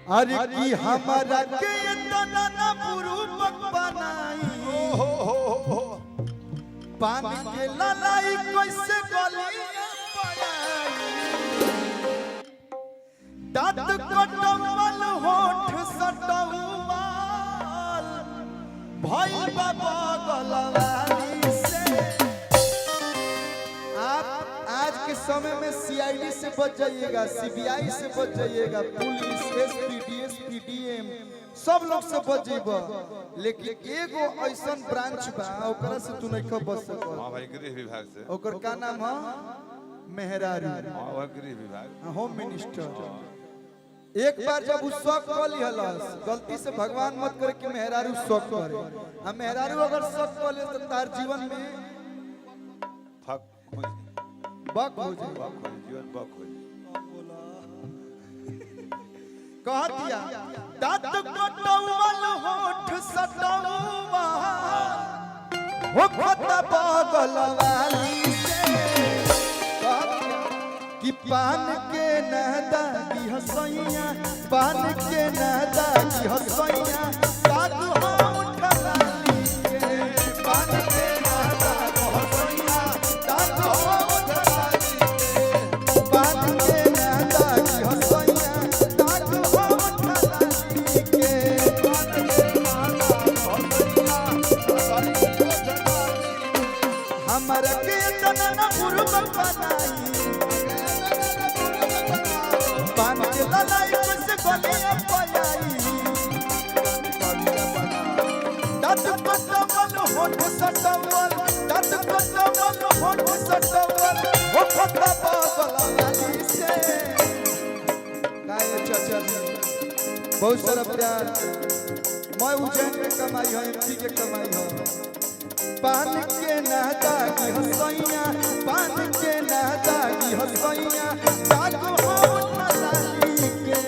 अरे की हमारा के इतना ना बुरुबक बनाई पानी के ललाई कैसे गलिया पाई दांत कटवल होठ सटवाल भाई बाबा गलवाली से। आप आज के समय में सीआईडी से बच जाइएगा, सीबीआई से बच जाइएगा, पुलिस, एसपी, डीएसपी, डीएम सब लोग से बच जाइबा, लेकिन एगो ऐसन ब्रांच बा ओकरा से तू नहीं बच सको। हां भाई, गृह विभाग से। ओकर का नाम है मेहरारू। हां, वो गृह विभाग, होम मिनिस्टर। एक बार जब उस शौक कर लिहलस, गलती से भगवान मत करे कि मेहरारू शौक करे। हम मेहरारू अगर शौक कर ले तो तार जीवन में फक बक हो जाए, जीवन बक हो जाए। कह दिया दांत कटवल होठ सटवा हो खता बगल वाली से। कह दिया कि पान के नहदागी हसैया, पान के नहदागी हसैया, साधु हो उठलाली के पान के नहदागी हसैया, साधु हो उठलाली के पान के नहदागी हसैया, साधु हो उठलाली के पान के नहदागी हसैया। हमरा के तना ना बुरुबक बनाई पान के ललाई कैसे गलिया पाई दांत कटवल होठ सटवल, दांत कटवल होठ सटवल हो खता बगलवाली से। काय चाचा बहुत सारा प्यार मैं उज्जैन में कमाई है, एमपी के कमाई है। पान के नहदागी हसैया, पान के नहदागी हसैया, साधु हो उठलाली के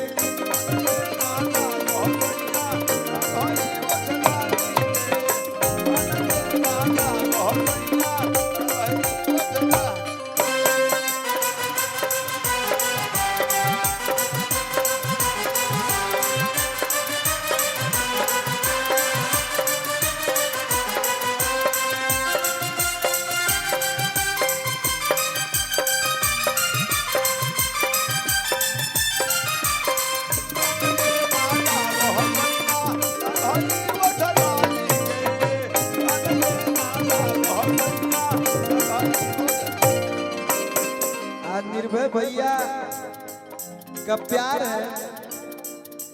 निर्भय भैया का प्यार है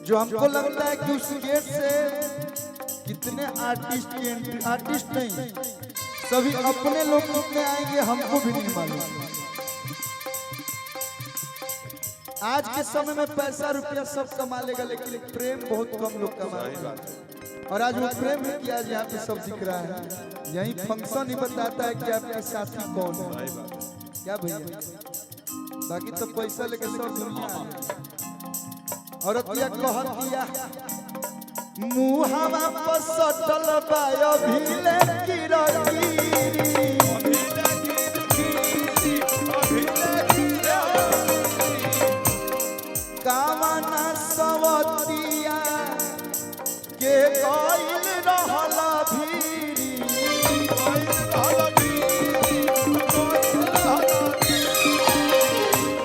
जो हमको लगता है कि उस गेट से कितने आर्टिस्ट की एंट्री, आर्टिस्ट नहीं सभी अपने लोग कितने आएंगे हमको भी नहीं मालूम। आज के समय में पैसा रुपया सब कमा लेगा, लेकिन प्रेम बहुत कम लोग कमा लेगा। और आज वो प्रेम है कि आज यहाँ पे सब दिख रहा है, यही फंक्शन ही बताता है कि आपके साथी कौन है। क्या भैया, बाकी तो पैसा लेके सब दुनिया है। औरतिया कहत दिया मुहावा पर सटल बायो भीले की रगी कामना सवतिया के गइल रहला भीरी।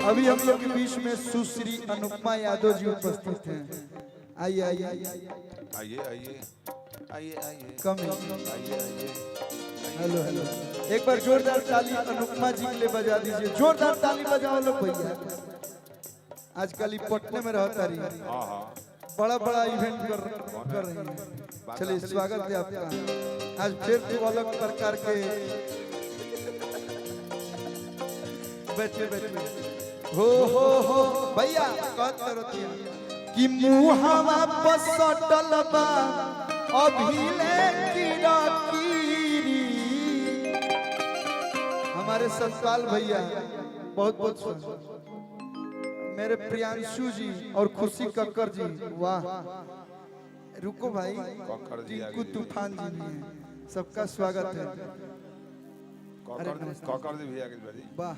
अभी हम लोग के बीच में सुश्री अनुपमा यादव जी उपस्थित हैं। आइए आइए आइए आइए आइए आइए कम आइए आइए। हेलो हेलो, एक बार जोरदार ताली अनुपमा जी के लिए बजा दीजिए। जोरदार ताली बजाओ लोग भैया। आजकल पटने में रहता रही, हाँ हाँ, बड़ा बड़ा इवेंट कर रही है। चलिए स्वागत है आपका। आज फिर अलग प्रकार के बैठे बैठे हो भैया कहत करो कि मुहावा पर सटल बा अभिले की रकीरी। हमारे सतपाल भैया बहुत बहुत स्वागत। मेरे प्रियांशु जी और खुशी कक्कर जी, वाह। रुको भाई, टिंकू तूफान जी भी हैं, सबका स्वागत है। कॉकर जी भैया के बारी, वाह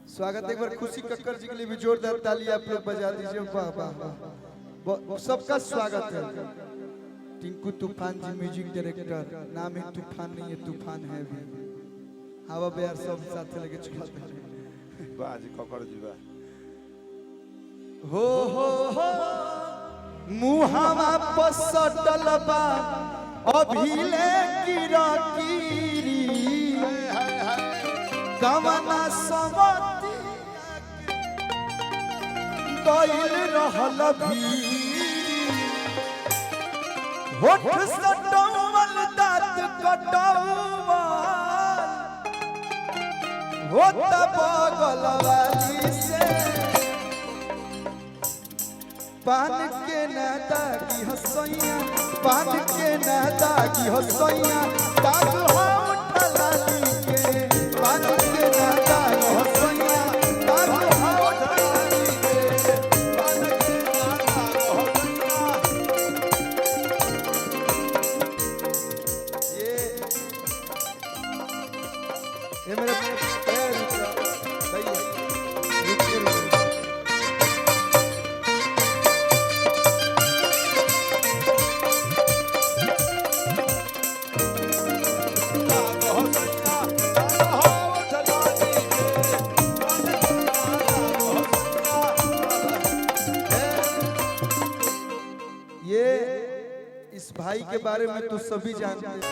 स्वागत। एक बार खुशी कक्कर जी के लिए भी जोरदार ताली आप लोग बजा दीजिए। वाह वाह वाह, सबका स्वागत है। टिंकू तूफान जी म्यूजिक डायरेक्टर, नाम है तूफान नहीं है तूफान है भी। हवा बेर सब साथ लेके चलते हैं। बाजी ककड़ जीवा हो मुहावा पसटल बा अभिले किरकिरी कवना समती गइल रहल भीरी होठ सटवल दांत कटवल होत बगल वाली से पान के ना दागी हसैया पान के ना दागी हसैया दाग हो उठलाली के पान के ना दागी हसैया दाग हो उठलाली के पान के ना दागी हसैया। ये मेरा पैर भैया रुकिए ये इस भाई के बारे में तो सभी जानते हैं।